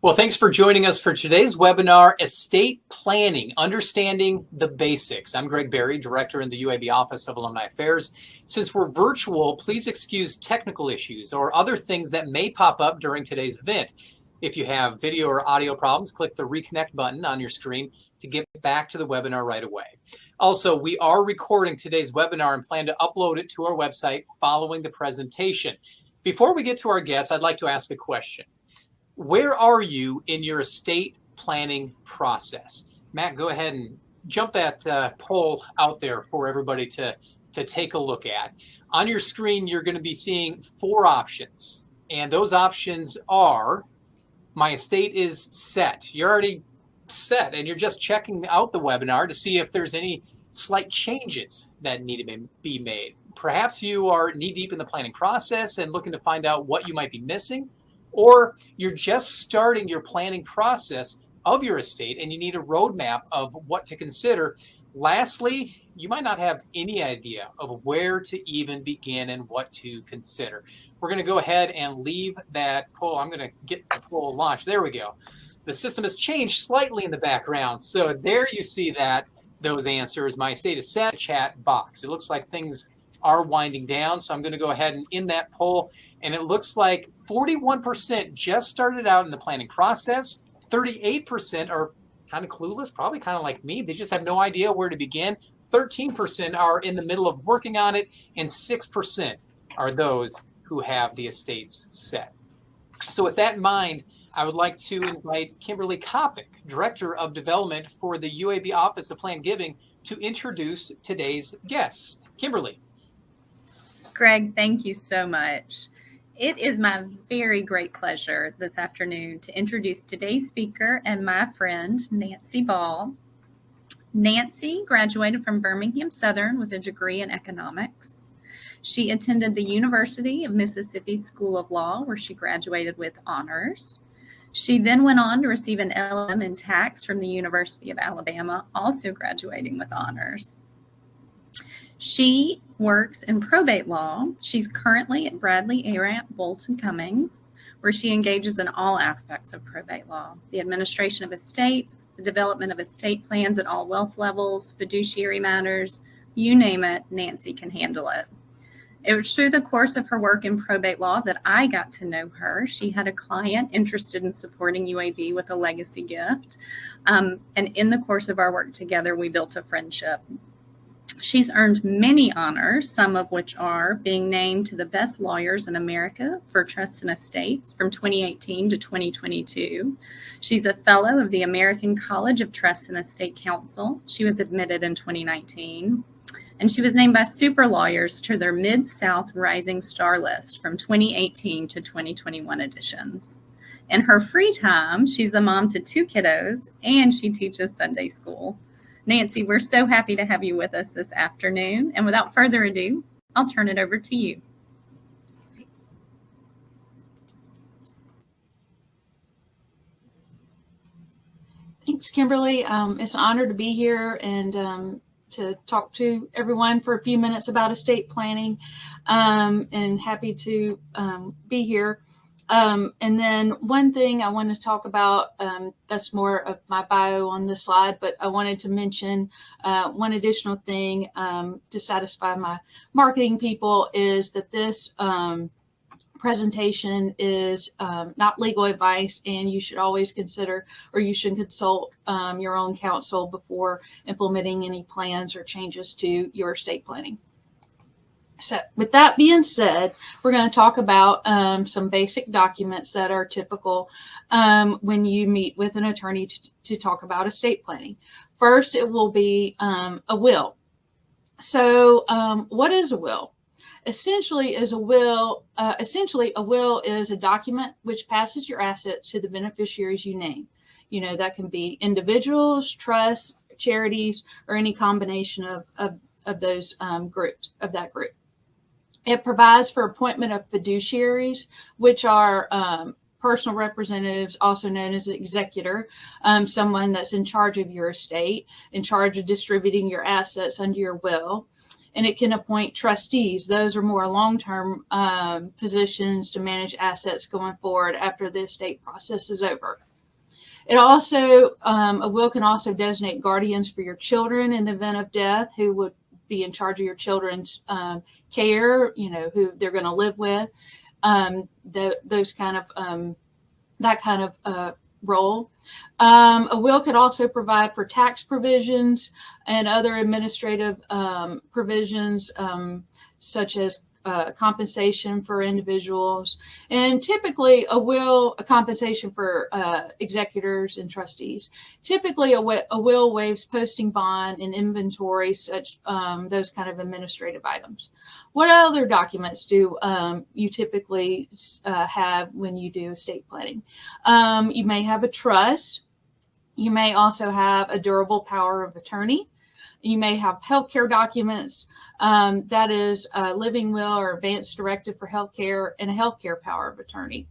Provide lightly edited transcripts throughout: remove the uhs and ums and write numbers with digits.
Well, thanks for joining us for today's webinar, Estate Planning, Understanding the Basics. I'm Greg Berry, Director in the UAB Office of Alumni Affairs. Since we're virtual, please excuse technical issues or other things that may pop up during today's event. If you have video or audio problems, click the reconnect button on your screen to get back to the webinar right away. Also, we are recording today's webinar and plan to upload it to our website following the presentation. Before we get to our guests, I'd like to ask a question. Where are you in your estate planning process? Matt, go ahead and jump that poll out there for everybody to take a look at. On your screen, you're going to be seeing 4 options. And those options are, my estate is set. You're already set, and you're just checking out the webinar to see if there's any slight changes that need to be made. Perhaps you are knee-deep in the planning process and looking to find out what you might be missing. Or you're just starting your planning process of your estate and you need a roadmap of what to consider. Lastly, you might not have any idea of where to even begin and what to consider. We're going to go ahead and leave that poll. I'm going to get the poll launched. There we go. The system has changed slightly in the background. So there you see those answers. My estate is set, chat box. It looks like things are winding down. So I'm going to go ahead and end that poll. And it looks like 41% just started out in the planning process. 38% are kind of clueless, probably kind of like me. They just have no idea where to begin. 13% are in the middle of working on it. And 6% are those who have the estates set. So with that in mind, I would like to invite Kimberly Kopic, Director of Development for the UAB Office of Planned Giving, to introduce today's guests. Kimberly. Greg, thank you so much. It is my very great pleasure this afternoon to introduce today's speaker and my friend, Nancy Ball. Nancy graduated from Birmingham Southern with a degree in economics. She attended the University of Mississippi School of Law, where she graduated with honors. She then went on to receive an LLM in tax from the University of Alabama, also graduating with honors. She works in probate law. She's currently at Bradley Arant Bolton Cummings, where she engages in all aspects of probate law: the administration of estates, the development of estate plans at all wealth levels, fiduciary matters, you name it, Nancy can handle it. It was through the course of her work in probate law that I got to know her. She had a client interested in supporting UAB with a legacy gift. And in the course of our work together, we built a friendship. She's earned many honors, some of which are being named to the best lawyers in America for trusts and estates from 2018 to 2022. She's a fellow of the American College of Trust and Estate Counsel. She was admitted in 2019. And she was named by Super Lawyers to their Mid-South Rising Star list from 2018 to 2021 editions. In her free time, she's the mom to 2 kiddos, and she teaches Sunday school. Nancy, we're so happy to have you with us this afternoon. And without further ado, I'll turn it over to you. Thanks, Kimberly. It's an honor to be here and to talk to everyone for a few minutes about estate planning, and happy to be here. And then one thing I want to talk about, that's more of my bio on the slide, but I wanted to mention one additional thing to satisfy my marketing people is that this presentation is not legal advice, and you should always consider, or you should consult your own counsel before implementing any plans or changes to your estate planning. So with that being said, we're going to talk about some basic documents that are typical when you meet with an attorney to talk about estate planning. First, it will be a will. So what is a will? Essentially, a will is a document which passes your assets to the beneficiaries you name. You know, that can be individuals, trusts, charities, or any combination of those groups, of that group. It provides for appointment of fiduciaries, which are personal representatives, also known as an executor, someone that's in charge of your estate, in charge of distributing your assets under your will. And it can appoint trustees. Those are more long-term positions to manage assets going forward after the estate process is over. It also, a will can also designate guardians for your children in the event of death, who would be in charge of your children's care, who they're going to live with, those kind of, that kind of role. A will could also provide for tax provisions and other administrative provisions, such as compensation for individuals, and typically a compensation for executors and trustees. Typically, a will waives posting bond and inventory, such those kind of administrative items. What other documents do you typically have when you do estate planning? You may have a trust. You may also have a durable power of attorney. You may have healthcare documents, that is a living will or advance directive for healthcare, and a healthcare power of attorney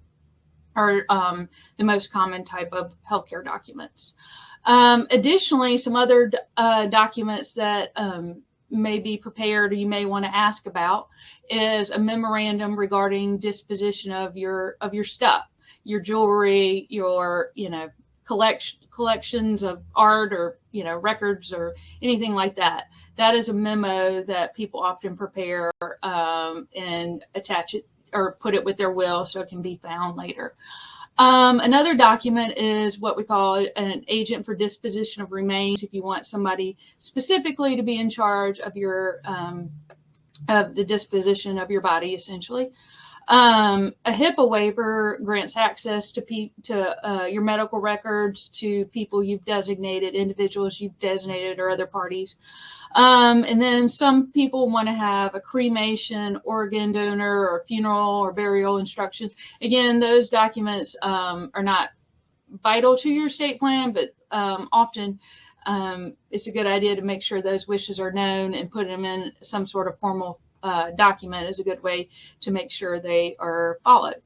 are the most common type of healthcare documents. Additionally, some other documents that may be prepared or you may want to ask about is a memorandum regarding disposition of your stuff, your jewelry, your collections of art, or records, or anything like that. That is a memo that people often prepare and attach it or put it with their will so it can be found later. Another document is what we call an agent for disposition of remains, if you want somebody specifically to be in charge of your of the disposition of your body, essentially. A HIPAA waiver grants access to your medical records to people you've designated, individuals you've designated, or other parties. And then some people want to have a cremation, organ donor, or funeral or burial instructions. Again, those documents are not vital to your estate plan, but often it's a good idea to make sure those wishes are known, and put them in some sort of formal document is a good way to make sure they are followed.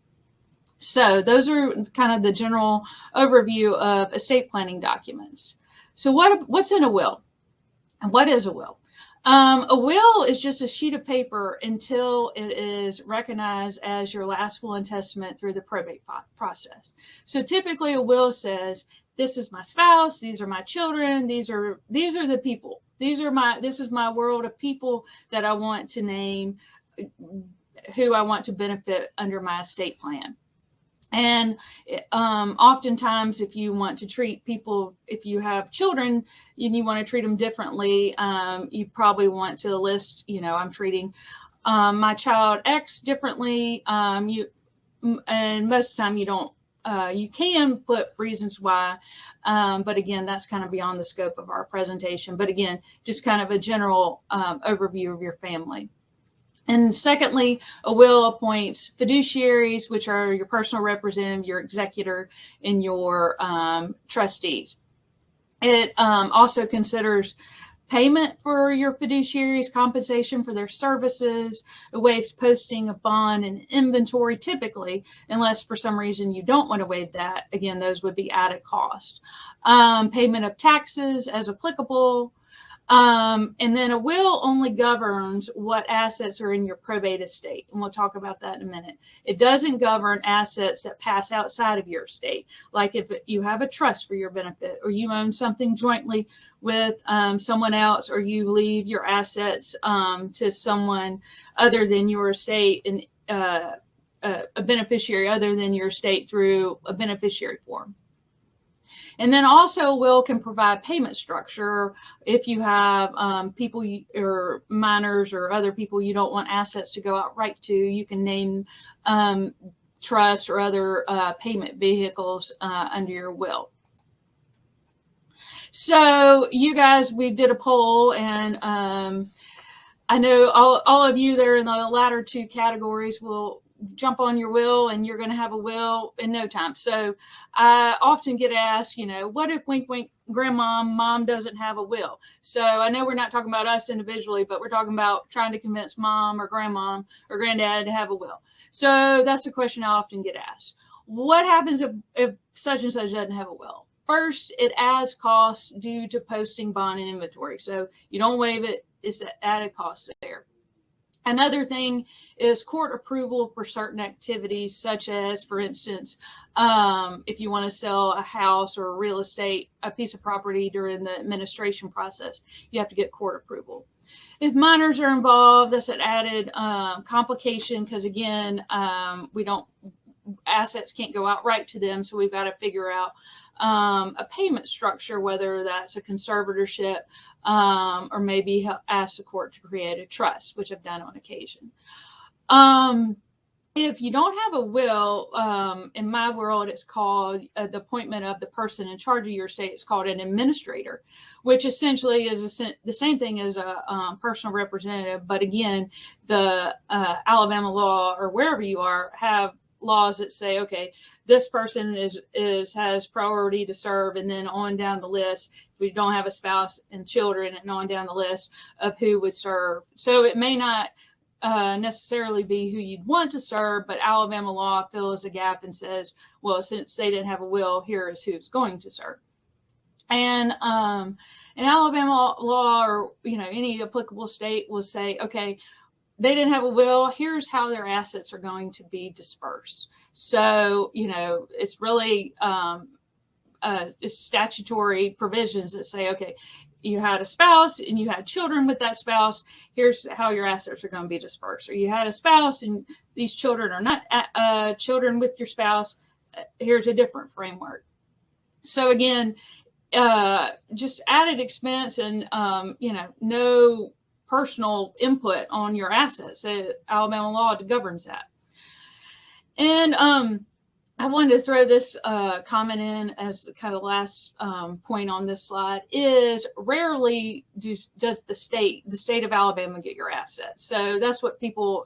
So those are kind of the general overview of estate planning documents. So what's in a will? And what is a will? A will is just a sheet of paper until it is recognized as your last will and testament through the probate process. So typically a will says, this is my spouse, these are my children, these are the people. This is my world of people that I want to name, who I want to benefit under my estate plan. And oftentimes, if you want to treat people, if you have children and you want to treat them differently, you probably want to list, I'm treating my child X differently. And most of the time you don't. You can put reasons why, but again, that's kind of beyond the scope of our presentation. But again, just kind of a general overview of your family. And secondly, a will appoints fiduciaries, which are your personal representative, your executor, and your trustees. It also considers payment for your fiduciaries, compensation for their services, it waives posting of bond and inventory typically, unless for some reason you don't want to waive that. Again, those would be added cost. Payment of taxes as applicable. And then a will only governs what assets are in your probate estate. And we'll talk about that in a minute. It doesn't govern assets that pass outside of your estate. Like if you have a trust for your benefit, or you own something jointly with someone else, or you leave your assets to someone other than your estate, and a beneficiary other than your estate through a beneficiary form. And then also a will can provide payment structure. If you have people or minors or other people you don't want assets to go out right to, you can name trust or other payment vehicles under your will. So you guys, we did a poll, and I know all of you there in the latter two categories will jump on your will, and you're going to have a will in no time. So I often get asked, what if wink, wink, mom doesn't have a will? So I know we're not talking about us individually, but we're talking about trying to convince mom or grandmom or granddad to have a will. So that's the question I often get asked. What happens if such and such doesn't have a will? First, it adds costs due to posting bond and inventory. So you don't waive it, it's the added cost there. Another thing is court approval for certain activities, such as, for instance, if you want to sell a house or real estate, a piece of property during the administration process, you have to get court approval. If minors are involved, that's an added complication because, again, assets can't go outright to them, so we've got to figure out a payment structure, whether that's a conservatorship or maybe ask the court to create a trust, which I've done on occasion. If you don't have a will, in my world, it's called the appointment of the person in charge of your estate. It's called an administrator, which essentially is the same thing as a personal representative. But again, the Alabama law or wherever you are have laws that say, okay, this person has priority to serve, and then on down the list, if we don't have a spouse and children, and on down the list of who would serve. So it may not necessarily be who you'd want to serve, but Alabama law fills a gap and says, well, since they didn't have a will, here is who's going to serve. And in Alabama law, or any applicable state will say, okay, they didn't have a will, here's how their assets are going to be dispersed. So, it's really it's statutory provisions that say, okay, you had a spouse and you had children with that spouse, here's how your assets are going to be dispersed. Or you had a spouse and these children are not children with your spouse, here's a different framework. So again, just added expense and, no personal input on your assets. Alabama law governs that. And I wanted to throw this comment in as the kind of last point on this slide is rarely does the state of Alabama get your assets. So that's what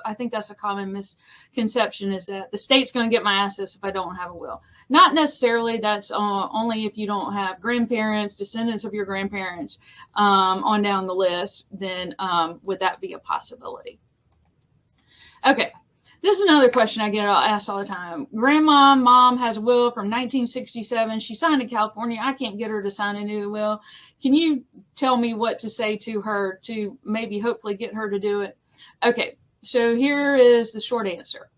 I think that's a common misconception, is that the state's going to get my assets if I don't have a will. Not necessarily. That's only if you don't have grandparents, descendants of your grandparents on down the list, then would that be a possibility? Okay. This is another question I get asked all the time. Mom has a will from 1967. She signed in California. I can't get her to sign a new will. Can you tell me what to say to her to maybe hopefully get her to do it? Okay, so here is the short answer.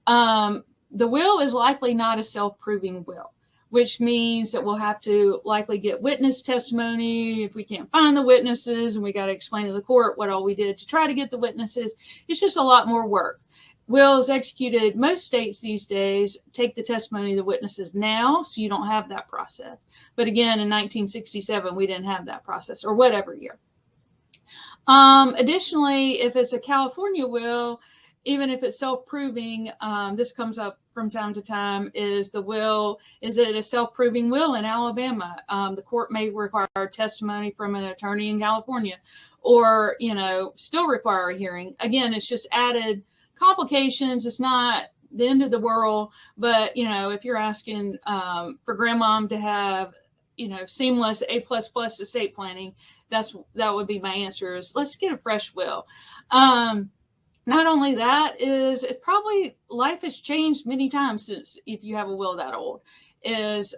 The will is likely not a self-proving will, which means that we'll have to likely get witness testimony. If we can't find the witnesses and we got to explain to the court what all we did to try to get the witnesses, it's just a lot more work. Wills executed, most states these days take the testimony of the witnesses now, so you don't have that process. But again, in 1967, we didn't have that process, or whatever year. Additionally, if it's a California will, even if it's self-proving, this comes up from time to time, is it a self-proving will in Alabama? The court may require testimony from an attorney in California, or, still require a hearing. Again, it's just added complications. It's not the end of the world, but if you're asking for grandmom to have seamless A++ estate planning, that would be my answer, is let's get a fresh will. Not only that, is it probably life has changed many times since, if you have a will that old, is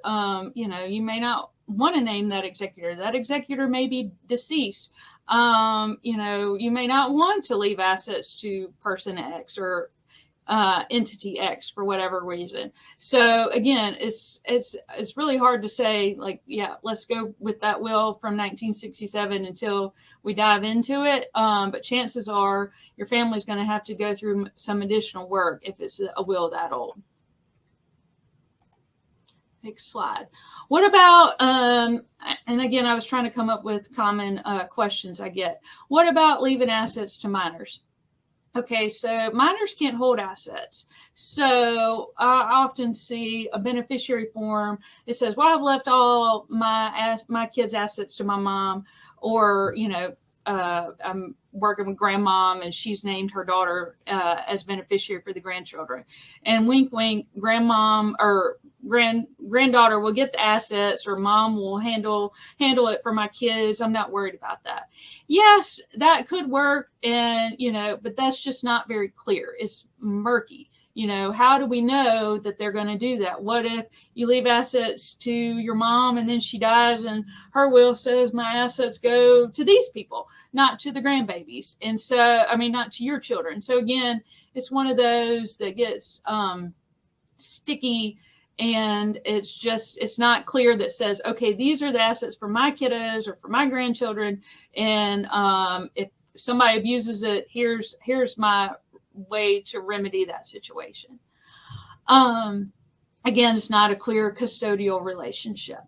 you may not want to name that executor may be deceased. You may not want to leave assets to person X or entity X for whatever reason. So again, it's really hard to say, like, yeah, let's go with that will from 1967 until we dive into it. But chances are your family's going to have to go through some additional work if it's a will that old. Next slide. What about, and again, I was trying to come up with common questions I get. What about leaving assets to minors? Okay, so minors can't hold assets. So I often see a beneficiary form. It says, well, I've left all my kids' assets to my mom, or, I'm working with grandmom and she's named her daughter as beneficiary for the grandchildren. And wink, wink, grandmom or granddaughter will get the assets, or mom will handle it for my kids. I'm not worried about that. Yes, that could work. And, but that's just not very clear. It's murky. You know, how do we know that they're going to do that? What if you leave assets to your mom and then she dies and her will says my assets go to these people, not to the grandbabies? And so, I mean, not to your children. So again, it's one of those that gets sticky, and it's not clear that says, okay, these are the assets for my kiddos or for my grandchildren. And if somebody abuses it, here's my way to remedy that situation. Again, it's not a clear custodial relationship.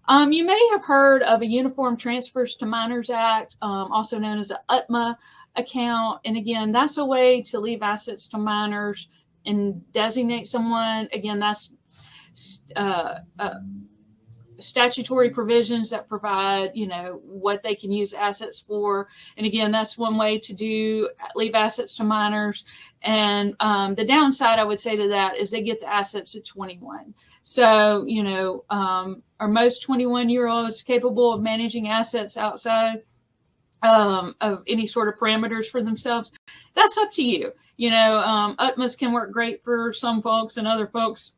You may have heard of a Uniform Transfers to Minors Act, also known as an UTMA account. And again, that's a way to leave assets to minors and designate someone. Again, that's statutory provisions that provide, you know, what they can use assets for. And again, that's one way to leave assets to minors. And the downside, I would say to that, is they get the assets at 21. So, you know, are most 21-year-olds capable of managing assets outside of any sort of parameters for themselves? That's up to you. You know, UTMAs can work great for some folks, and other folks,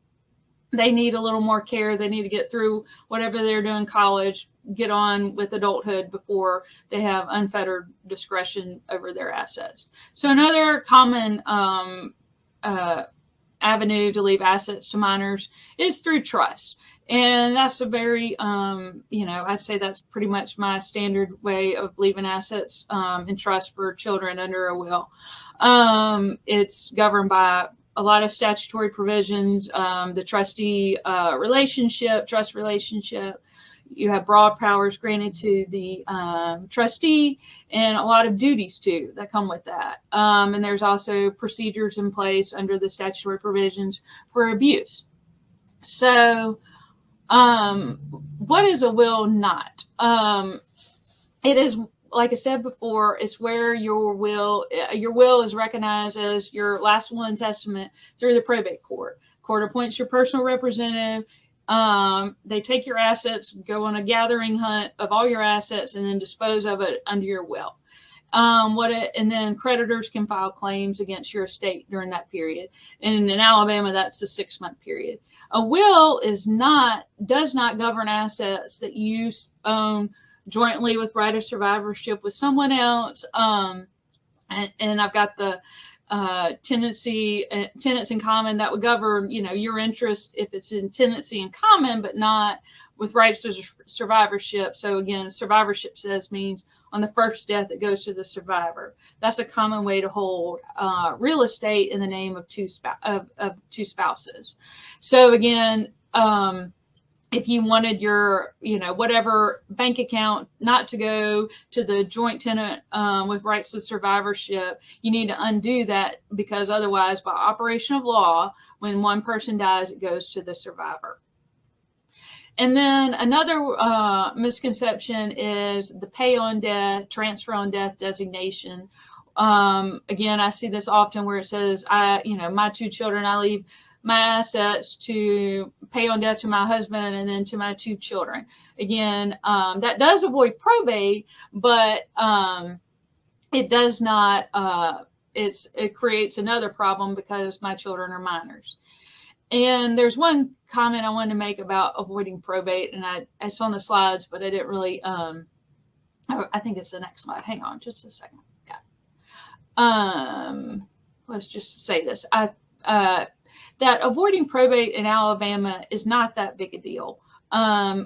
they need a little more care. They need to get through whatever they're doing in college, get on with adulthood before they have unfettered discretion over their assets. So another common avenue to leave assets to minors is through trust. And that's a very, you know, I'd say that's pretty much my standard way of leaving assets in trust for children under a will. It's governed by a lot of statutory provisions, the trustee trust relationship. You have broad powers granted to the trustee, and a lot of duties too that come with that. And there's also procedures in place under the statutory provisions for abuse. So what is a will not? It is, like I said before, it's where your will is recognized as your last will and testament through the probate court. Court appoints your personal representative. They take your assets, go on a gathering hunt of all your assets, and then dispose of it under your will. And then creditors can file claims against your estate during that period. And in Alabama, that's a 6-month period. A will does not govern assets that you own jointly with right of survivorship with someone else. And I've got the tenants in common that would govern, you know, your interest if it's in tenancy in common, but not with rights of survivorship. So again, survivorship means on the first death, it goes to the survivor. That's a common way to hold real estate in the name of two spouses. So again, if you wanted your, you know, whatever bank account not to go to the joint tenant with rights of survivorship, you need to undo that, because otherwise, by operation of law, when one person dies, it goes to the survivor. And then another misconception is the pay on death, transfer on death designation. Again, I see this often where it says, my 2 children, I leave my assets to pay on death to my husband and then to my 2 children. Again, that does avoid probate, but it does not, it creates another problem because my children are minors. And there's one comment I wanted to make about avoiding probate, and it's on the slides, but I didn't really, I think it's the next slide. Hang on just a second. Let's just say this. That avoiding probate in Alabama is not that big a deal.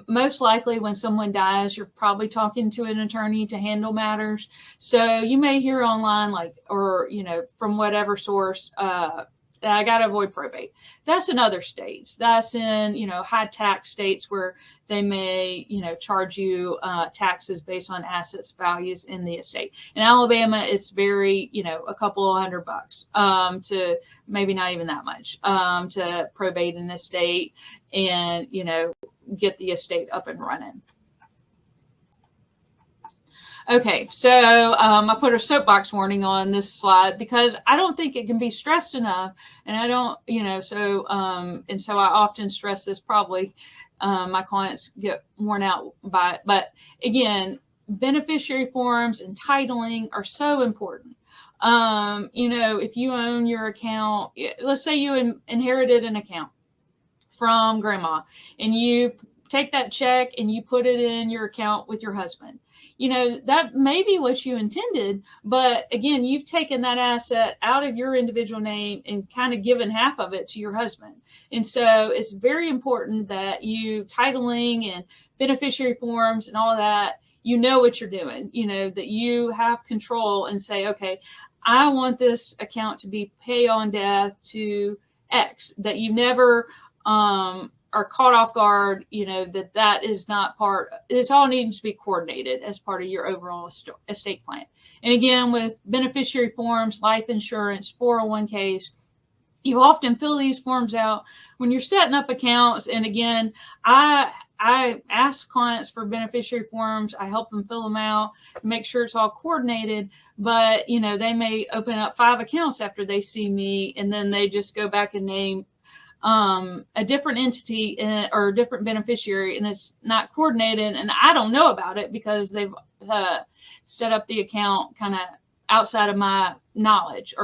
Most likely when someone dies, you're probably talking to an attorney to handle matters. So you may hear online, or, from whatever source, I got to avoid probate. That's in other states. That's in, high tax states where they may, charge you taxes based on assets values in the estate. In Alabama, it's very, a couple of $100 to maybe not even that much to probate an estate and, get the estate up and running. Okay, so I put a soapbox warning on this slide because I don't think it can be stressed enough, and I don't, so I often stress this. Probably my clients get worn out by it, but again, beneficiary forms and titling are so important. If you own your account, let's say you inherited an account from grandma, and you take that check and you put it in your account with your husband. That may be what you intended, but again, you've taken that asset out of your individual name and kind of given half of it to your husband. And so it's very important that you titling and beneficiary forms and all that, what you're doing, that you have control and say, okay, I want this account to be pay on death to X, that you never are caught off guard, that is not part. This all needs to be coordinated as part of your overall estate plan. And again, with beneficiary forms, life insurance, 401ks, you often fill these forms out when you're setting up accounts. And again, I ask clients for beneficiary forms. I help them fill them out, make sure it's all coordinated. But, they may open up 5 accounts after they see me, and then they just go back and name a different entity or a different beneficiary, and it's not coordinated, and I don't know about it because they've set up the account kind of outside of my knowledge.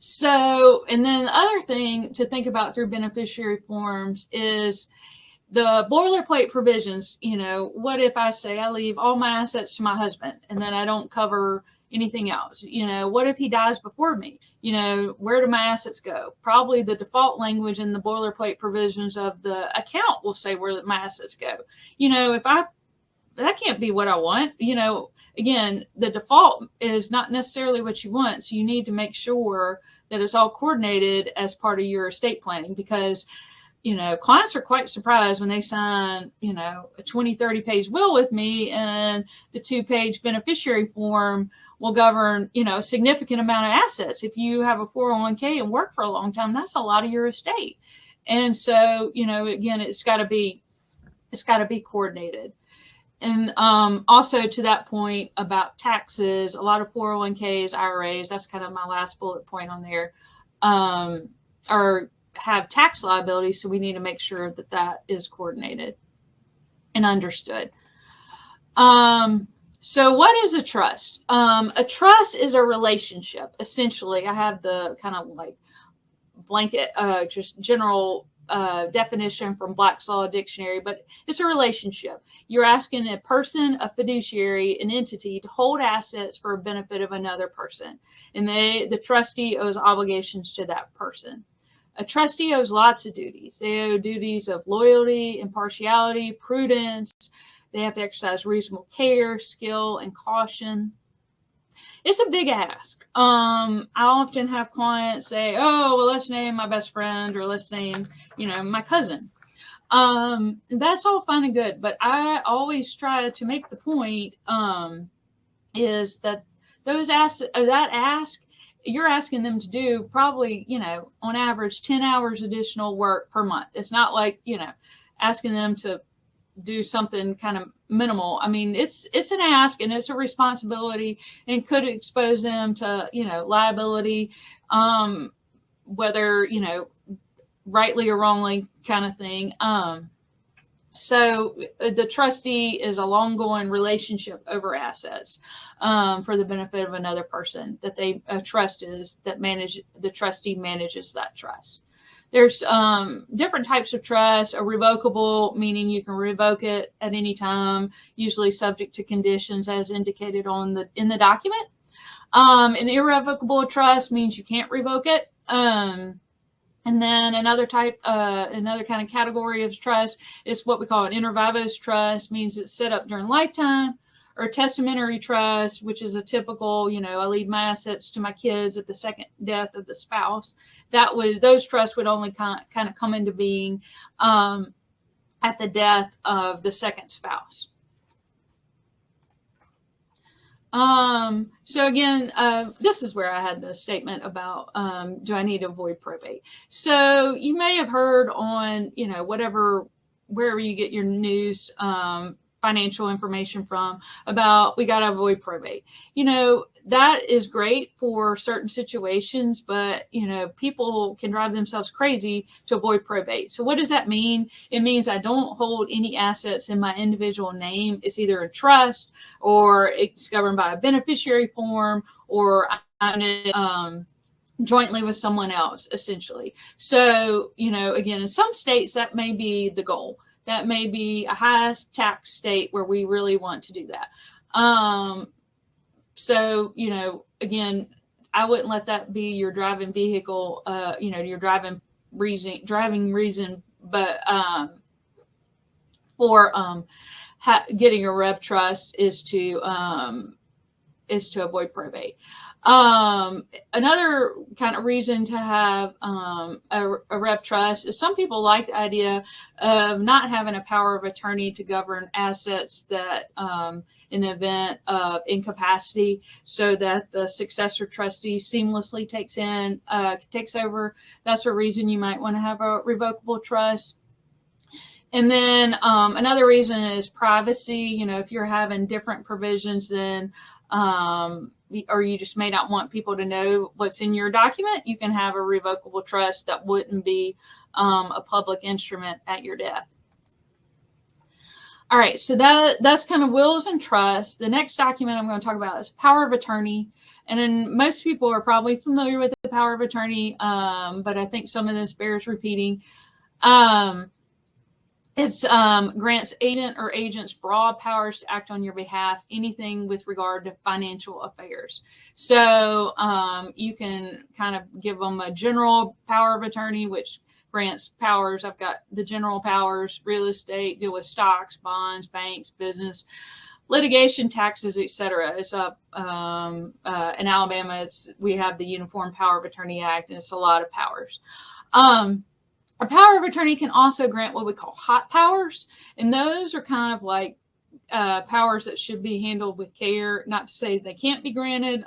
So, and then the other thing to think about through beneficiary forms is the boilerplate provisions. What if I say I leave all my assets to my husband and then I don't cover anything else? What if he dies before me? Where do my assets go? Probably the default language in the boilerplate provisions of the account will say where my assets go. That can't be what I want. Again, the default is not necessarily what you want. So you need to make sure that it's all coordinated as part of your estate planning, because clients are quite surprised when they sign, a 20, 30 page will with me, and the 2-page beneficiary form will govern, a significant amount of assets. If you have a 401k and work for a long time, that's a lot of your estate. And so, again, it's got to be coordinated. And also to that point about taxes, a lot of 401ks, IRAs, that's kind of my last bullet point on there, have tax liability. So we need to make sure that that is coordinated and understood. So what is a trust? A trust is a relationship. Essentially, I have the kind of like blanket, just general definition from Black's Law Dictionary, but it's a relationship. You're asking a person, a fiduciary, an entity to hold assets for a benefit of another person. And the trustee owes obligations to that person. A trustee owes lots of duties. They owe duties of loyalty, impartiality, prudence. They have to exercise reasonable care, skill, and caution. It's a big ask. I often have clients say, oh, well, let's name my best friend, or let's name, my cousin. That's all fine and good. But I always try to make the point is that you're asking them to do probably, on average, 10 hours additional work per month. It's not like, asking them to do something kind of minimal. I mean, it's an ask and it's a responsibility, and could expose them to, liability, whether, rightly or wrongly kind of thing. So the trustee is a long-going relationship over assets for the benefit of another person that the trustee manages that trust. There's different types of trust. A revocable, meaning you can revoke it at any time, usually subject to conditions as indicated in the document. An irrevocable trust means you can't revoke it. And then another kind of category of trust is what we call an inter vivos trust, means it's set up during lifetime. Or a testamentary trust, which is a typical, I leave my assets to my kids at the second death of the spouse. Those trusts would only kind of come into being at the death of the second spouse. So again, this is where I had the statement about, do I need to avoid probate? So you may have heard on, wherever you get your news, financial information from, about we got to avoid probate. that is great for certain situations, but people can drive themselves crazy to avoid probate. So what does that mean? It means I don't hold any assets in my individual name. It's either a trust, or it's governed by a beneficiary form, or I'm jointly with someone else, essentially. So, again, in some states that may be the goal. That may be a high tax state where we really want to do that. So, again, I wouldn't let that be your driving vehicle, your driving reason, but for getting a rev trust is to avoid probate. Another kind of reason to have a rev trust is some people like the idea of not having a power of attorney to govern assets that in the event of incapacity, so that the successor trustee seamlessly takes over. That's a reason you might want to have a revocable trust. And then another reason is privacy. If you're having different provisions than or you just may not want people to know what's in your document, you can have a revocable trust that wouldn't be a public instrument at your death. All right, so that's kind of wills and trusts. The next document I'm going to talk about is power of attorney. And then most people are probably familiar with the power of attorney, but I think some of this bears repeating. It grants agent or agents broad powers to act on your behalf, anything with regard to financial affairs. So you can kind of give them a general power of attorney, which grants powers. I've got the general powers: real estate, deal with stocks, bonds, banks, business, litigation, taxes, etc. It's up in Alabama. We have the Uniform Power of Attorney Act, and it's a lot of powers. A power of attorney can also grant what we call hot powers, and those are kind of like powers that should be handled with care. Not to say they can't be granted,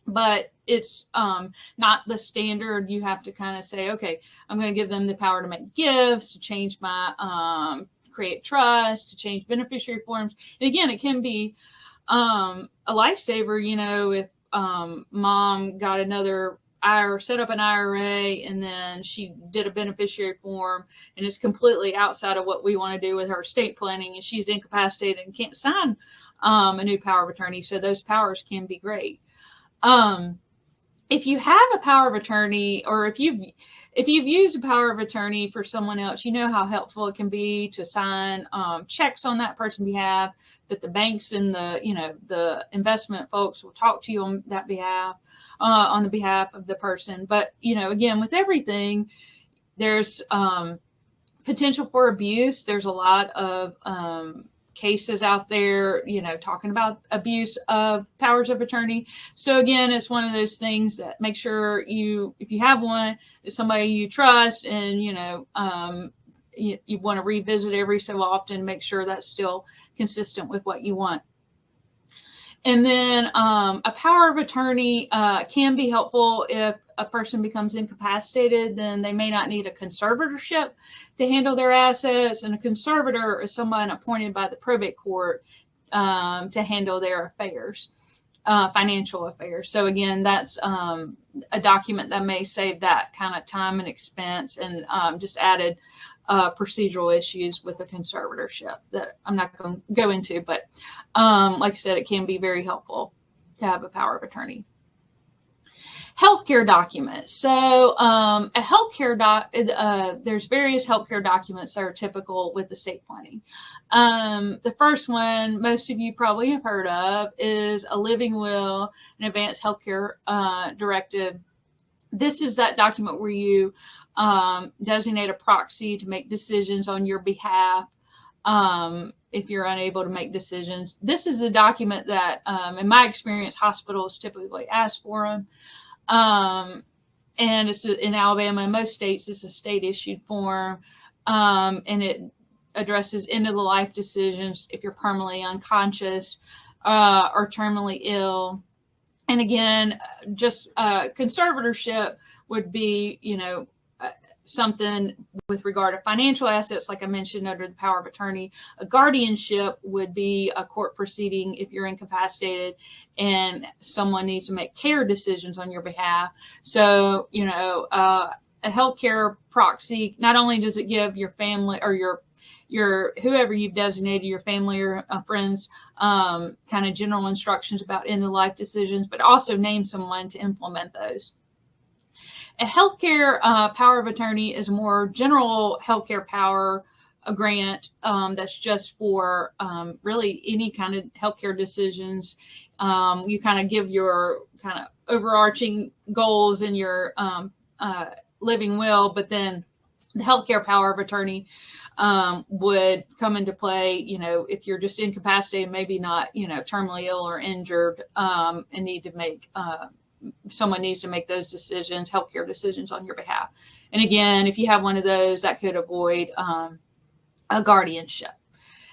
but it's not the standard. You have to kind of say, okay, I'm going to give them the power to make gifts, to change my create trust, to change beneficiary forms. And again, it can be a lifesaver. If mom got another set up an IRA, and then she did a beneficiary form, and it's completely outside of what we want to do with her estate planning, and she's incapacitated and can't sign a new power of attorney. So those powers can be great. If you have a power of attorney, or if you've used a power of attorney for someone else, you know how helpful it can be to sign checks on that person's behalf, that the banks and the investment folks will talk to you on that behalf, on the behalf of the person. But again, with everything, there's potential for abuse. There's a lot of cases out there, talking about abuse of powers of attorney. So again, it's one of those things that make sure if you have one, it's somebody you trust, and you want to revisit every so often, make sure that's still consistent with what you want. And then a power of attorney can be helpful if a person becomes incapacitated. Then they may not need a conservatorship to handle their assets, and a conservator is someone appointed by the probate court to handle their affairs, financial affairs. So again, that's a document that may save that kind of time and expense, and just added procedural issues with the conservatorship that I'm not going to go into, but like I said, it can be very helpful to have a power of attorney. Healthcare documents. So a healthcare there's various healthcare documents that are typical with estate planning. The first one most of you probably have heard of is a living will, an advanced healthcare directive. This is that document where you designate a proxy to make decisions on your behalf if you're unable to make decisions. This is a document that, in my experience, hospitals typically ask for them. And it's in Alabama, in most states, it's a state-issued form, and it addresses end-of-the-life decisions if you're permanently unconscious or terminally ill. And again, just conservatorship would be, something with regard to financial assets, like I mentioned, under the power of attorney. A guardianship would be a court proceeding if you're incapacitated and someone needs to make care decisions on your behalf. So, a healthcare proxy, not only does it give your family or your whoever you've designated, your family or friends, kind of general instructions about end of life decisions, but also name someone to implement those. A healthcare power of attorney is a more general healthcare power, a grant that's just for really any kind of healthcare decisions. You kind of give your kind of overarching goals in your living will, but then the healthcare power of attorney would come into play, if you're just incapacitated, maybe not, terminally ill or injured, and need to make someone needs to make those decisions, healthcare decisions on your behalf. And again, if you have one of those, that could avoid a guardianship.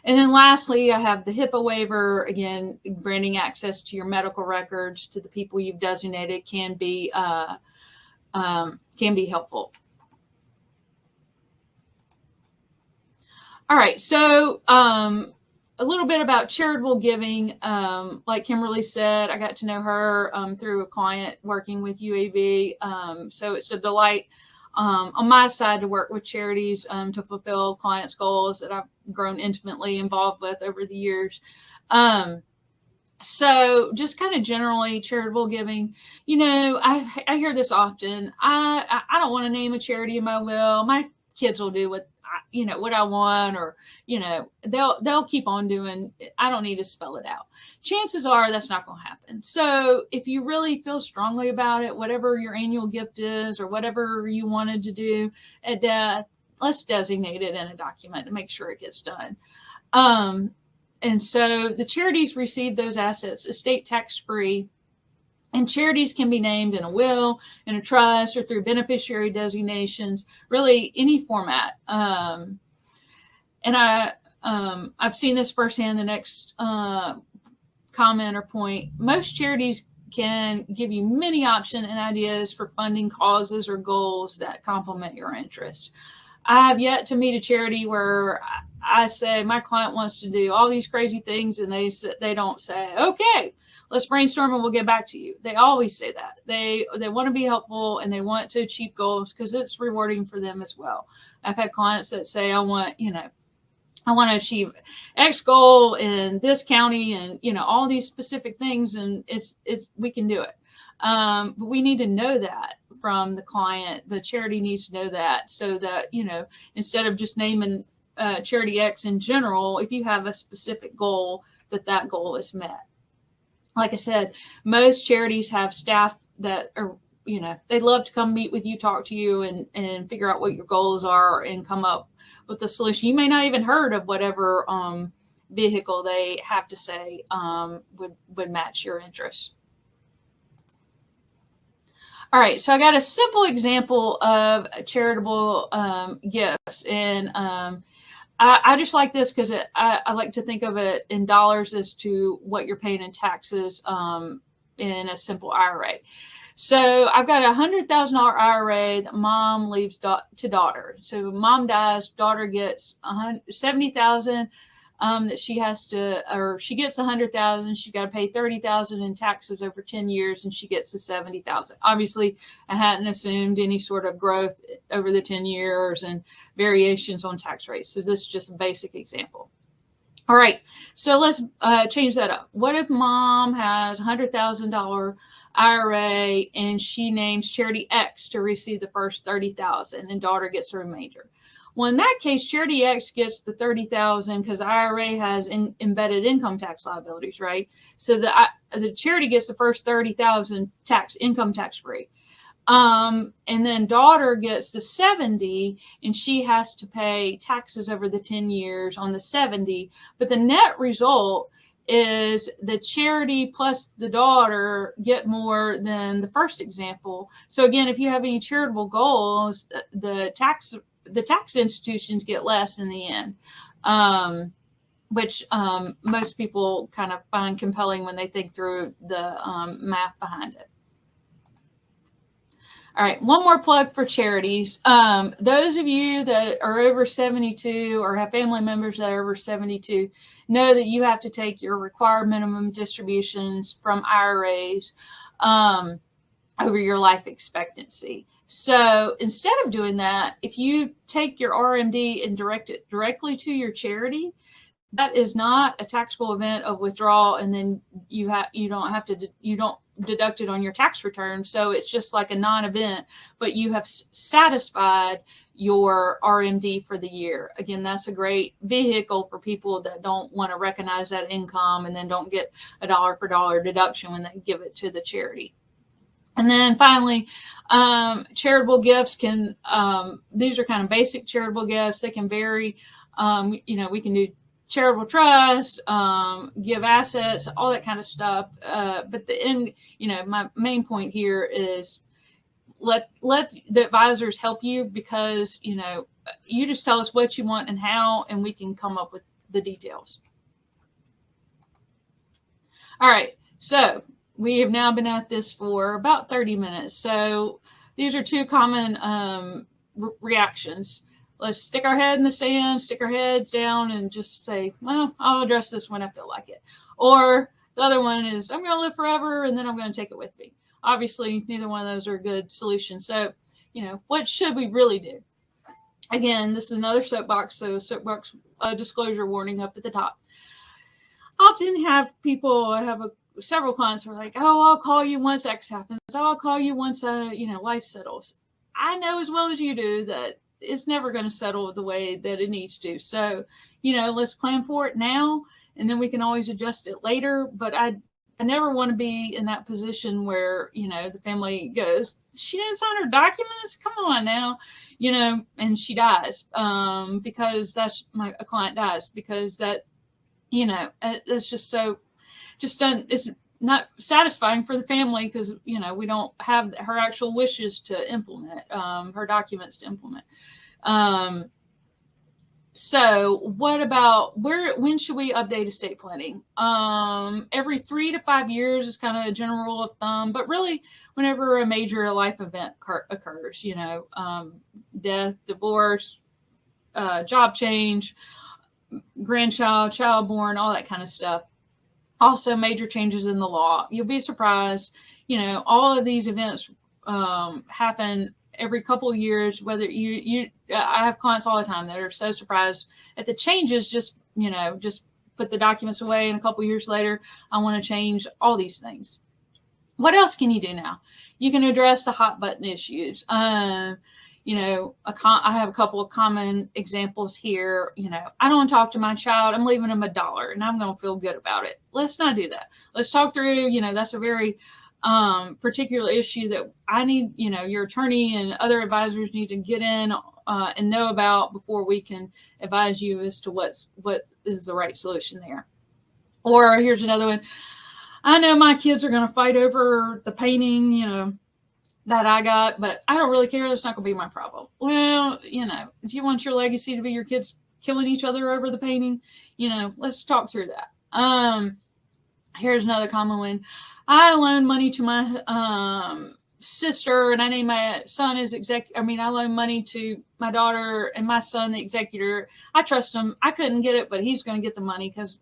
And then lastly, I have the HIPAA waiver. Again, granting access to your medical records to the people you've designated can be helpful. All right, so a little bit about charitable giving. Like Kimberly said, I got to know her through a client working with UAB. So it's a delight on my side to work with Charities to fulfill clients' goals that I've grown intimately involved with over the years. So just kind of generally charitable giving, I hear this often. I don't want to name a charity in my will. My kids will do what I want, or, they'll keep on doing it. I don't need to spell it out. Chances are that's not going to happen. So if you really feel strongly about it, whatever your annual gift is, or whatever you wanted to do at death, let's designate it in a document to make sure it gets done. And so the charities receive those assets estate tax-free. And charities can be named in a will, in a trust, or through beneficiary designations, really any format. And I've seen this firsthand. The next comment or point, most charities can give you many options and ideas for funding causes or goals that complement your interests. I have yet to meet a charity where I say my client wants to do all these crazy things and they don't say, okay, let's brainstorm and we'll get back to you. They always say that. They want to be helpful and they want to achieve goals because it's rewarding for them as well. I've had clients that say, I want to achieve X goal in this county and, all these specific things, and we can do it. But we need to know that from the client. The charity needs to know that, so that, instead of just naming charity X in general, if you have a specific goal, that goal is met. Like I said, most charities have staff that are, they'd love to come meet with you, talk to you, and figure out what your goals are and come up with a solution. You may not even heard of whatever vehicle they have to say would match your interests. All right, so I got a simple example of charitable gifts, and I just like this because I like to think of it in dollars as to what you're paying in taxes in a simple IRA. So I've got a $100,000 IRA that mom leaves to daughter. So mom dies, daughter gets $70,000 that she has to, or she gets $100,000. She's got to pay $30,000 in taxes over 10 years, and she gets the $70,000. Obviously, I hadn't assumed any sort of growth over the 10 years and variations on tax rates. So this is just a basic example. All right, so let's change that up. What if mom has $100,000 IRA and she names Charity X to receive the first $30,000 and daughter gets the remainder? Well, in that case, Charity X gets the $30,000 because IRA has embedded income tax liabilities, right? So the charity gets the first $30,000 income tax free. And then daughter gets the 70 and she has to pay taxes over the 10 years on the 70. But the net result is the charity plus the daughter get more than the first example. So again, if you have any charitable goals, the tax institutions get less in the end, which most people kind of find compelling when they think through the math behind it. All right, one more plug for Charities. Those of you that are over 72 or have family members that are over 72 know that you have to take your required minimum distributions from IRAs over your life expectancy. So instead of doing that, if you take your RMD and direct it directly to your charity, that is not a taxable event of withdrawal, and then you don't deduct it on your tax return. So it's just like a non-event, but you have satisfied your RMD for the year. Again, that's a great vehicle for people that don't want to recognize that income and then don't get a dollar for dollar deduction when they give it to the charity. And then finally, charitable gifts can, these are kind of basic charitable gifts. They can vary. We can do charitable trust, give assets, all that kind of stuff. But the end, my main point here is let the advisors help you, because, you just tell us what you want and how, and we can come up with the details. All right. So we have now been at this for about 30 minutes. So these are two common reactions. Let's stick our head in the sand, stick our head down, and just say, well, I'll address this when I feel like it. Or the other one is, I'm going to live forever, and then I'm going to take it with me. Obviously, neither one of those are a good solution. So, what should we really do? Again, this is another soapbox, so soapbox disclosure warning up at the top. Often have people, I have several clients who are like, oh, I'll call you once X happens. Oh, I'll call you once, life settles. I know as well as you do that it's never going to settle the way that it needs to. So, let's plan for it now, and then we can always adjust it later. But I never want to be in that position where, the family goes, she didn't sign her documents. Come on now, and she dies because a client dies because that, it's it's not satisfying for the family, because, we don't have her actual wishes to implement, her documents to implement. So what about when should we update estate planning? Every 3 to 5 years is kind of a general rule of thumb, but really whenever a major life event occurs, death, divorce, job change, grandchild, child born, all that kind of stuff. Also, major changes in the law. You'll be surprised, all of these events happen every couple of years. Whether I have clients all the time that are so surprised at the changes. Just put the documents away, and a couple of years later, I want to change all these things. What else can you do now? You can address the hot button issues. I have a couple of common examples here. I don't talk to my child. I'm leaving them $1 and I'm going to feel good about it. Let's not do that. Let's talk through, that's a very particular issue that I need, your attorney and other advisors need to get in and know about before we can advise you as to what is the right solution there. Or here's another one. I know my kids are going to fight over the painting, that I got, but I don't really care. That's not going to be my problem. Well, do you want your legacy to be your kids killing each other over the painting? Let's talk through that. Here's another common one. I loan money to my sister, and I name my son as I loan money to my daughter and my son, the executor. I trust him. I couldn't get it, but he's going to get the money because,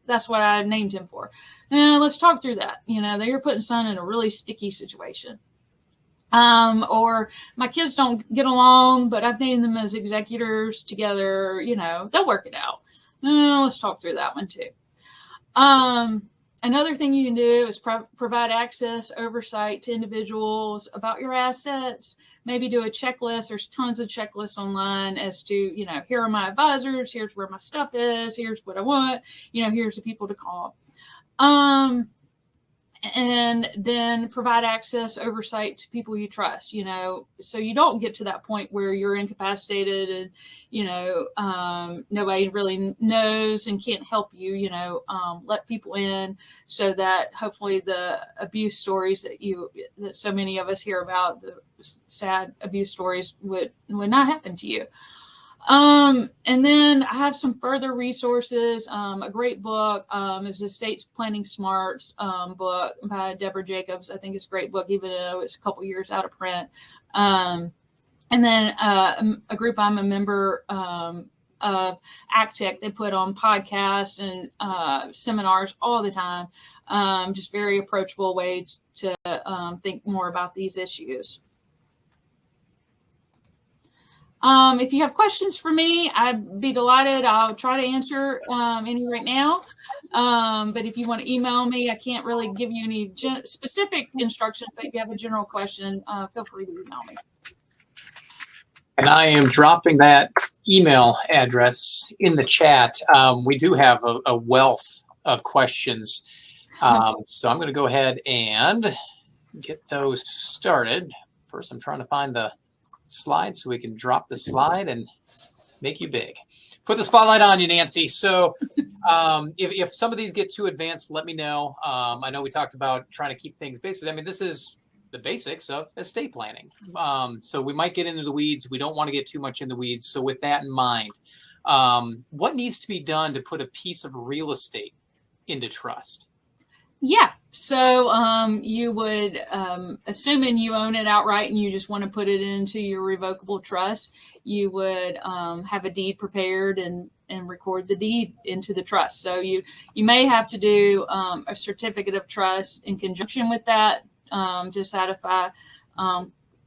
that's what I named him for. Let's talk through that. You're putting son in a really sticky situation. Or my kids don't get along, but I've named them as executors together. They'll work it out. Let's talk through that one too. Another thing you can do is provide access, oversight to individuals about your assets. Maybe do a checklist. There's tons of checklists online as to, here are my advisors, here's where my stuff is, here's what I want, here's the people to call. And then provide access, oversight to people you trust, so you don't get to that point where you're incapacitated and, nobody really knows and can't help you, let people in so that hopefully the abuse stories that so many of us hear about, the sad abuse stories would not happen to you. And then I have some further resources. A great book is Estate Planning Smarts book by Deborah Jacobs. I think it's a great book, even though it's a couple years out of print. And then a group I'm a member of, ACTEC, they put on podcasts and seminars all the time. Just very approachable way to think more about these issues. If you have questions for me, I'd be delighted. I'll try to answer any right now. But if you want to email me, I can't really give you any specific instructions, but if you have a general question, feel free to email me. And I am dropping that email address in the chat. We do have a wealth of questions. So I'm going to go ahead and get those started. First, I'm trying to find the slide so we can drop the slide and make you big. Put the spotlight on you, Nancy. So if some of these get too advanced, let me know. I know we talked about trying to keep things basic. I mean, this is the basics of estate planning. So we might get into the weeds. We don't want to get too much in the weeds. So with that in mind, what needs to be done to put a piece of real estate into trust? Yeah. So you would, assuming you own it outright and you just want to put it into your revocable trust, you would have a deed prepared and record the deed into the trust. So you may have to do a certificate of trust in conjunction with that to satisfy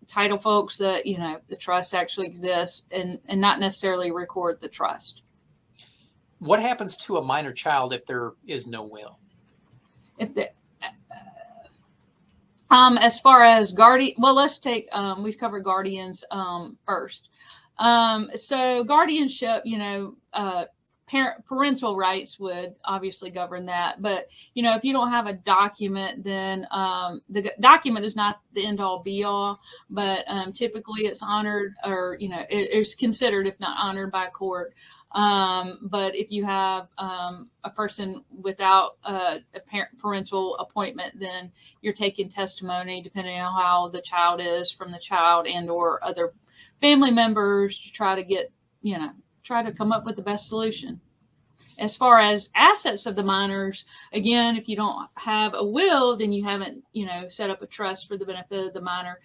title folks that, you know, the trust actually exists, and not necessarily record the trust. What happens to a minor child if there is no will? If the as far as guardian, well, let's take we've covered guardians first. So guardianship, you know, parental rights would obviously govern that. But, you know, if you don't have a document, then the document is not the end all be all, but typically it's honored, or, you know, it's considered, if not honored, by a court. But if you have a person without a parental appointment, then you're taking testimony, depending on how the child is, from the child and or other family members, to try to get, you know, try to come up with the best solution. As far as assets of the minors, again, if you don't have a will, then you haven't, you know, set up a trust for the benefit of the minor.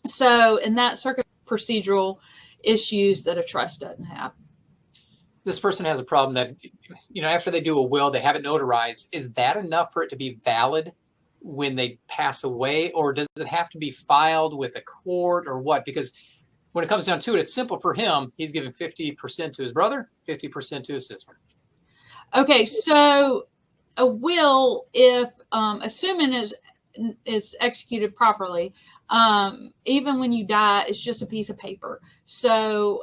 So in that circuit, procedural issues that a trust doesn't have. This person has a problem that, you know, after they do a will, they have it notarized. Is that enough for it to be valid when they pass away, or does it have to be filed with a court, or what? Because when it comes down to it, it's simple for him. He's giving 50% to his brother, 50% to his sister. Okay, so a will, if assuming is executed properly, even when you die, it's just a piece of paper. So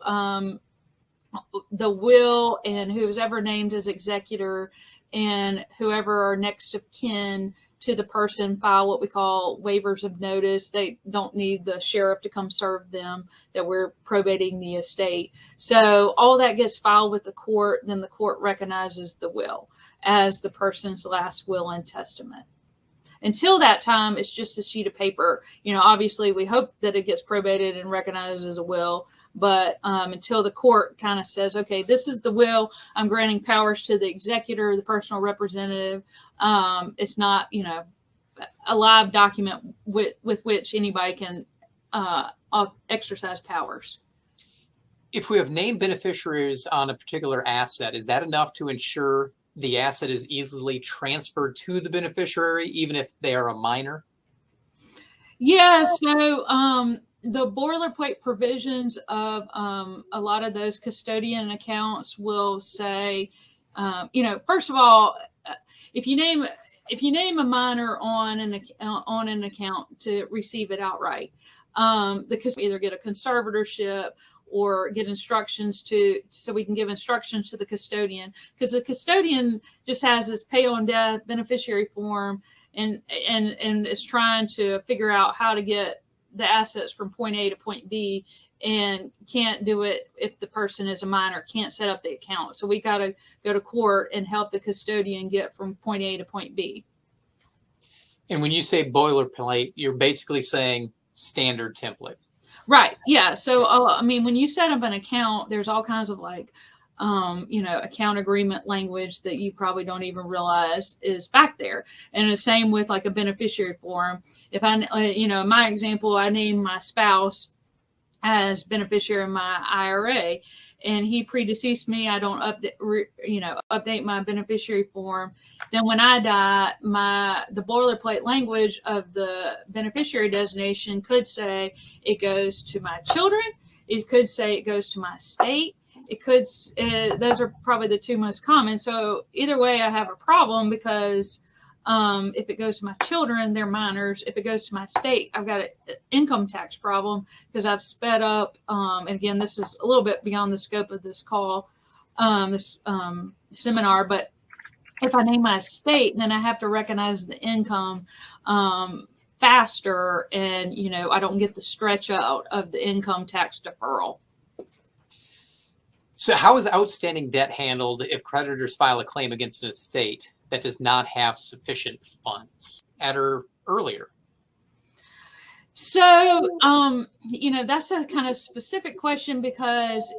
the will and who's ever named as executor and whoever are next of kin to the person file what we call waivers of notice. They don't need the sheriff to come serve them that we're probating the estate. So all that gets filed with the court. Then the court recognizes the will as the person's last will and testament. Until that time, it's just a sheet of paper. You know, obviously we hope that it gets probated and recognized as a will, but until the court kind of says, okay, this is the will, I'm granting powers to the executor, the personal representative. It's not, you know, a live document with which anybody can exercise powers. If we have named beneficiaries on a particular asset, is that enough to ensure the asset is easily transferred to the beneficiary, even if they are a minor? Yeah, so the boilerplate provisions of a lot of those custodian accounts will say, you know, first of all, if you name a minor on an account to receive it outright, the custodian either get a conservatorship or get instructions so we can give instructions to the custodian, because the custodian just has this pay on death beneficiary form and is trying to figure out how to get the assets from point A to point B, and can't do it if the person is a minor, can't set up the account. So we got to go to court and help the custodian get from point A to point B. And when you say boilerplate, you're basically saying standard template. Right. Yeah. So, I mean, when you set up an account, there's all kinds of like, account agreement language that you probably don't even realize is back there. And the same with like a beneficiary form. If I, in my example, I name my spouse as beneficiary in my IRA, and he predeceased me, I don't update my beneficiary form. Then when I die, the boilerplate language of the beneficiary designation could say it goes to my children. It could say it goes to my estate. It could. Those are probably the two most common. So either way, I have a problem because if it goes to my children, they're minors. If it goes to my estate, I've got an income tax problem because I've sped up. And again, this is a little bit beyond the scope of this call, this seminar. But if I name my estate, then I have to recognize the income faster, and I don't get the stretch out of the income tax deferral. So how is outstanding debt handled if creditors file a claim against an estate that does not have sufficient funds at or earlier? So, that's a kind of specific question because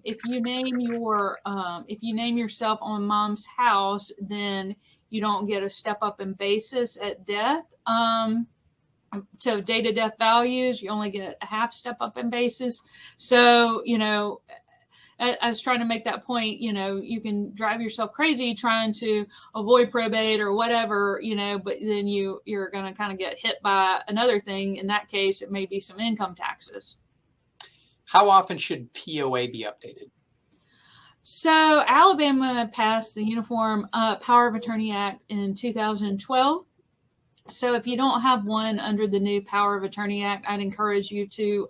if you name yourself on mom's house, then you don't get a step up in basis at death. So date of death values, you only get a half step up in basis. So, I was trying to make that point, you can drive yourself crazy trying to avoid probate or whatever, but then you're going to kind of get hit by another thing. In that case, it may be some income taxes. How often should POA be updated? So Alabama passed the Uniform Power of Attorney Act in 2012. So if you don't have one under the new Power of Attorney Act, I'd encourage you to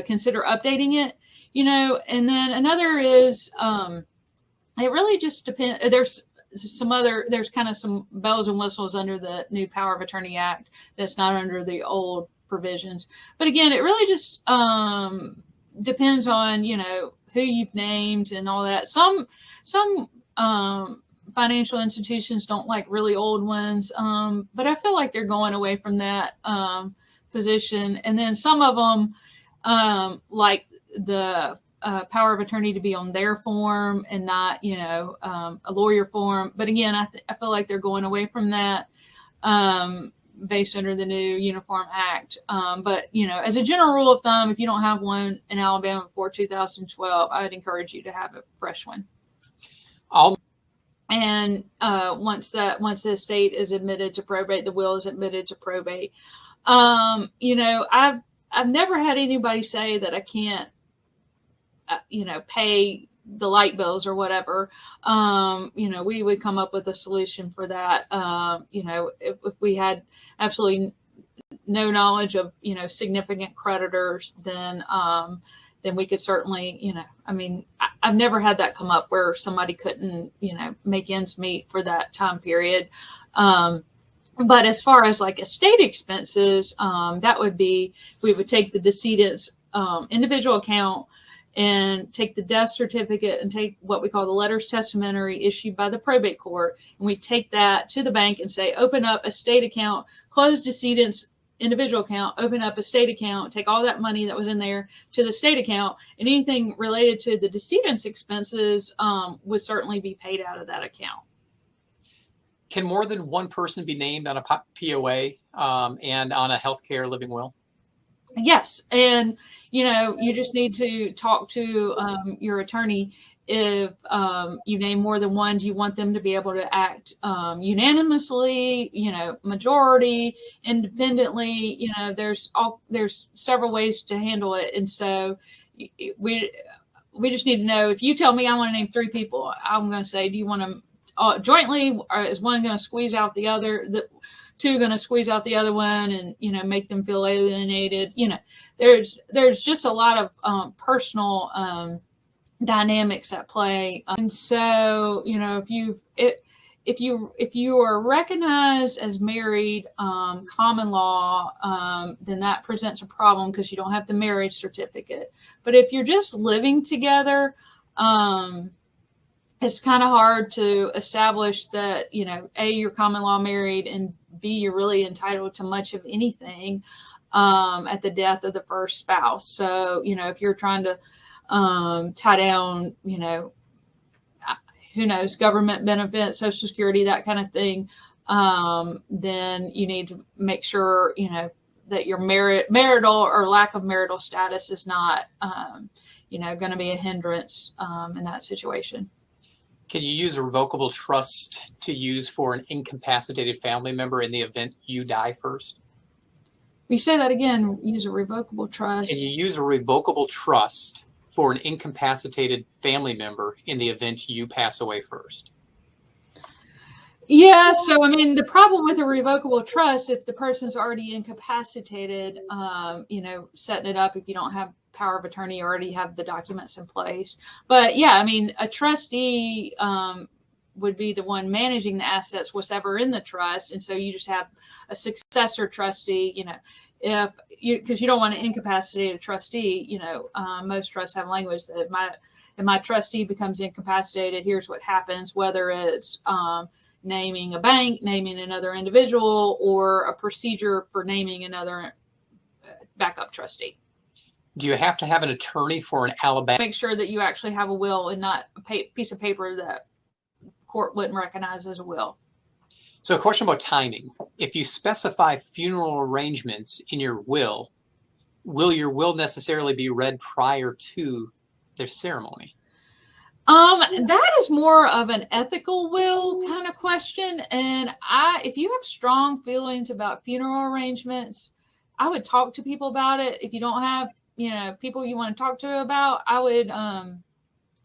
consider updating it. And then another is, it really just depends. There's kind of some bells and whistles under the new Power of Attorney Act that's not under the old provisions. But again, it really just depends on, who you've named and all that. Some financial institutions don't like really old ones, but I feel like they're going away from that position. And then some of them, like the power of attorney to be on their form and not, a lawyer form. But again, I feel like they're going away from that based under the new Uniform Act. But, as a general rule of thumb, if you don't have one in Alabama before 2012, I would encourage you to have a fresh one. And once the estate is admitted to probate, the will is admitted to probate. I've never had anybody say that I can't, pay the light bills or whatever. We would come up with a solution for that. If we had absolutely no knowledge of, significant creditors, then we could certainly, I've never had that come up where somebody couldn't, make ends meet for that time period. But as far as like estate expenses, that would be, we would take the decedent's individual account and take the death certificate and take what we call the letters testamentary issued by the probate court. And we take that to the bank and say, open up a estate account, close decedent's individual account, open up a estate account, take all that money that was in there to the estate account, and anything related to the decedent's expenses would certainly be paid out of that account. Can more than one person be named on a POA and on a healthcare living will? Yes. And, you just need to talk to your attorney. If you name more than one, do you want them to be able to act unanimously, majority, independently? There's several ways to handle it. And so we just need to know, if you tell me I want to name 3 people, I'm going to say, do you want to jointly, or is one going to squeeze out the other? The 2 going to squeeze out the other one and, make them feel alienated. There's just a lot of personal dynamics at play. And so, if you are recognized as married, common law, then that presents a problem because you don't have the marriage certificate. But if you're just living together, it's kind of hard to establish that, A, you're common law married, and B, you're really entitled to much of anything. at the death of the first spouse. So, if you're trying to tie down, who knows, government benefits, Social Security, that kind of thing, then you need to make sure, that your marital or lack of marital status is not, going to be a hindrance in that situation. Can you use a revocable trust to use for an incapacitated family member in the event you die first? You say that again, use a revocable trust. Can you use a revocable trust for an incapacitated family member in the event you pass away first? Yeah, so the problem with a revocable trust, if the person's already incapacitated, setting it up, if you don't have power of attorney, you already have the documents in place. But yeah, a trustee would be the one managing the assets, whatever in the trust, and so you just have a successor trustee. Because you don't want to incapacitate a trustee. Most trusts have language that if my trustee becomes incapacitated, here's what happens, whether it's naming a bank, naming another individual, or a procedure for naming another backup trustee. Do you have to have an attorney for an Alabama? Make sure that you actually have a will and not a piece of paper that court wouldn't recognize as a will. So a question about timing. If you specify funeral arrangements in your will your will necessarily be read prior to their ceremony? That is more of an ethical will kind of question. And if you have strong feelings about funeral arrangements, I would talk to people about it. If you don't have, people you want to talk to about, I would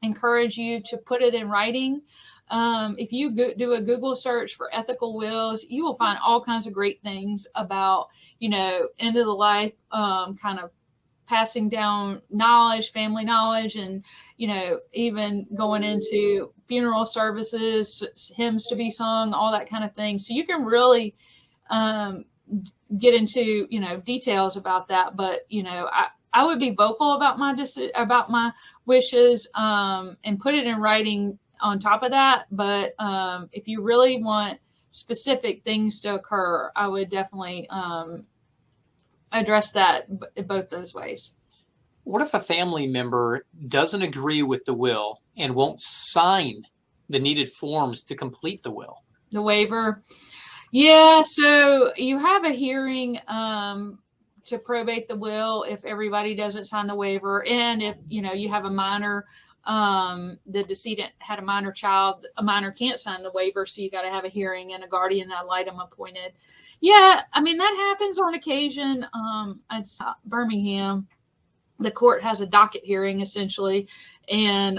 encourage you to put it in writing. If you do a Google search for ethical wills, you will find all kinds of great things about, end of the life, kind of passing down knowledge, family knowledge, and, even going into funeral services, hymns to be sung, all that kind of thing. So you can really get into, details about that. But, I would be vocal about my wishes and put it in writing on top of that. But if you really want specific things to occur, I would definitely address that both those ways. What if a family member doesn't agree with the will and won't sign the needed forms to complete the will? The waiver. Yeah, so you have a hearing to probate the will if everybody doesn't sign the waiver. And if, you have a minor, the decedent had a minor child, a minor can't sign the waiver. So you got to have a hearing and a guardian ad litem appointed. Yeah, that happens on occasion. At Birmingham, the court has a docket hearing essentially, and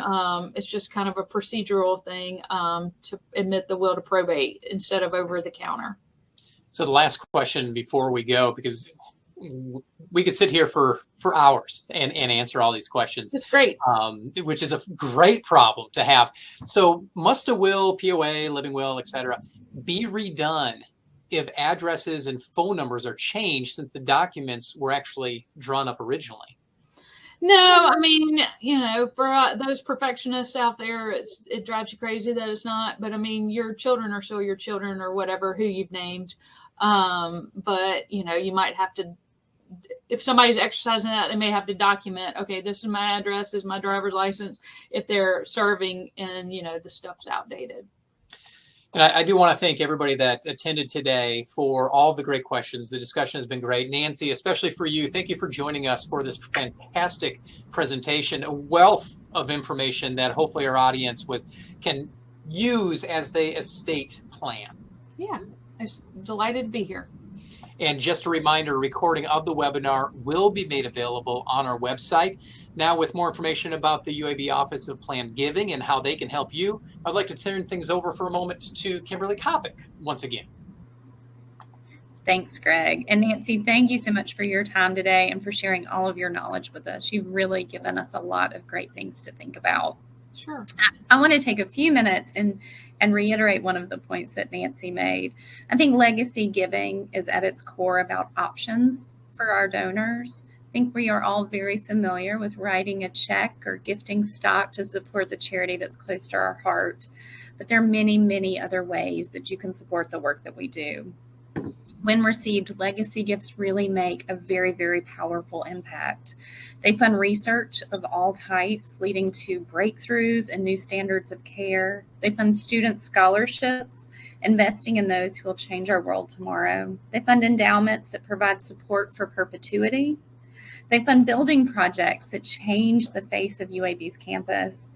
it's just kind of a procedural thing to admit the will to probate instead of over the counter. So the last question before we go, because we could sit here for hours and answer all these questions. It's great. Which is a great problem to have. So must a will, POA, living will, etc., be redone if addresses and phone numbers are changed since the documents were actually drawn up originally? No, for those perfectionists out there, it drives you crazy that it's not. But your children are still your children, or whatever who you've named. But you might have to, if somebody's exercising that, they may have to document, okay, this is my address, this is my driver's license, if they're serving and the stuff's outdated. And I do want to thank everybody that attended today for all the great questions. The discussion has been great. Nancy, especially for you, thank you for joining us for this fantastic presentation, a wealth of information that hopefully our audience can use as they estate plan. Yeah, I'm delighted to be here. And just a reminder, a recording of the webinar will be made available on our website. Now, with more information about the UAB Office of Planned Giving and how they can help you, I'd like to turn things over for a moment to Kimberly Kopic once again. Thanks, Greg. And Nancy, thank you so much for your time today and for sharing all of your knowledge with us. You've really given us a lot of great things to think about. Sure. I want to take a few minutes and reiterate one of the points that Nancy made. I think legacy giving is at its core about options for our donors. I think we are all very familiar with writing a check or gifting stock to support the charity that's close to our heart. But there are many, many other ways that you can support the work that we do. When received, legacy gifts really make a very, very powerful impact. They fund research of all types, leading to breakthroughs and new standards of care. They fund student scholarships, investing in those who will change our world tomorrow. They fund endowments that provide support for perpetuity. They fund building projects that change the face of UAB's campus.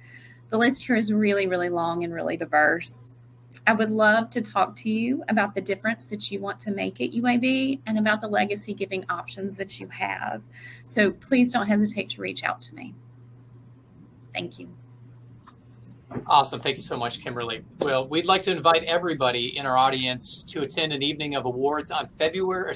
The list here is really, really long and really diverse. I would love to talk to you about the difference that you want to make at UAB and about the legacy giving options that you have. So please don't hesitate to reach out to me. Thank you. Awesome. Thank you so much, Kimberly. Well, we'd like to invite everybody in our audience to attend an evening of awards on February.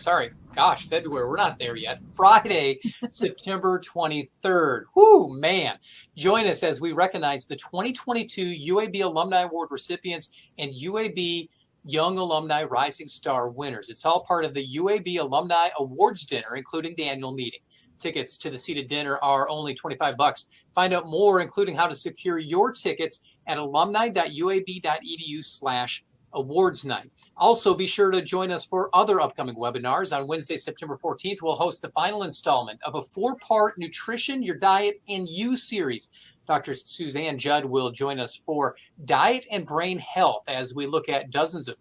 We're not there yet. Friday, September 23rd. Whoo, man. Join us as we recognize the 2022 UAB Alumni Award recipients and UAB Young Alumni Rising Star winners. It's all part of the UAB Alumni Awards Dinner, including the annual meeting. Tickets to the seated dinner are only $25. Find out more, including how to secure your tickets at alumni.uab.edu/awards night. Also, be sure to join us for other upcoming webinars. On Wednesday, September 14th, we'll host the final installment of a 4-part Nutrition, Your Diet, and You series. Dr. Suzanne Judd will join us for diet and brain health as we look at dozens of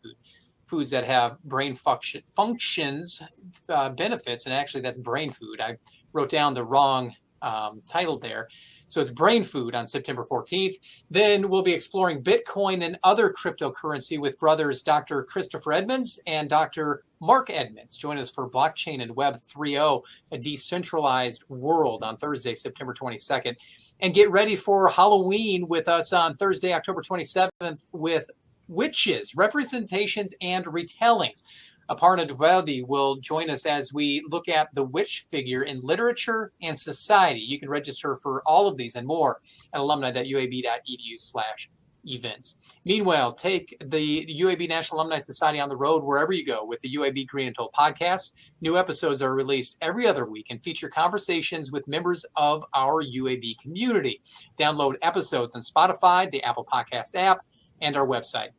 foods that have brain functions, benefits, and actually that's brain food. I wrote down the wrong title there. So it's brain food on September 14th. Then we'll be exploring Bitcoin and other cryptocurrency with brothers Dr. Christopher Edmonds and Dr. Mark Edmonds. Join us for Blockchain and Web 3.0, a decentralized world on Thursday, September 22nd. And get ready for Halloween with us on Thursday, October 27th with Witches, Representations, and Retellings. Aparna Dvaldi will join us as we look at the witch figure in literature and society. You can register for all of these and more at alumni.uab.edu/events. Meanwhile, take the UAB National Alumni Society on the road wherever you go with the UAB Green and Told podcast. New episodes are released every other week and feature conversations with members of our UAB community. Download episodes on Spotify, the Apple Podcast app, and our website.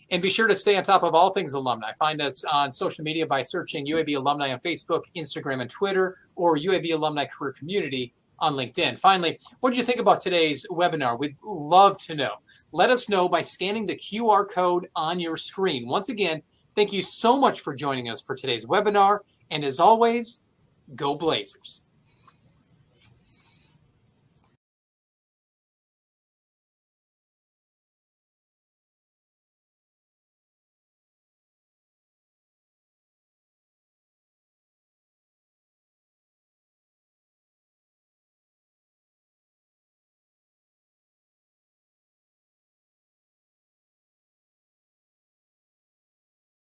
And be sure to stay on top of all things alumni. Find us on social media by searching UAB Alumni on Facebook, Instagram, and Twitter, or UAB Alumni Career Community on LinkedIn. Finally, what did you think about today's webinar? We'd love to know. Let us know by scanning the QR code on your screen. Once again, thank you so much for joining us for today's webinar. And as always, go Blazers.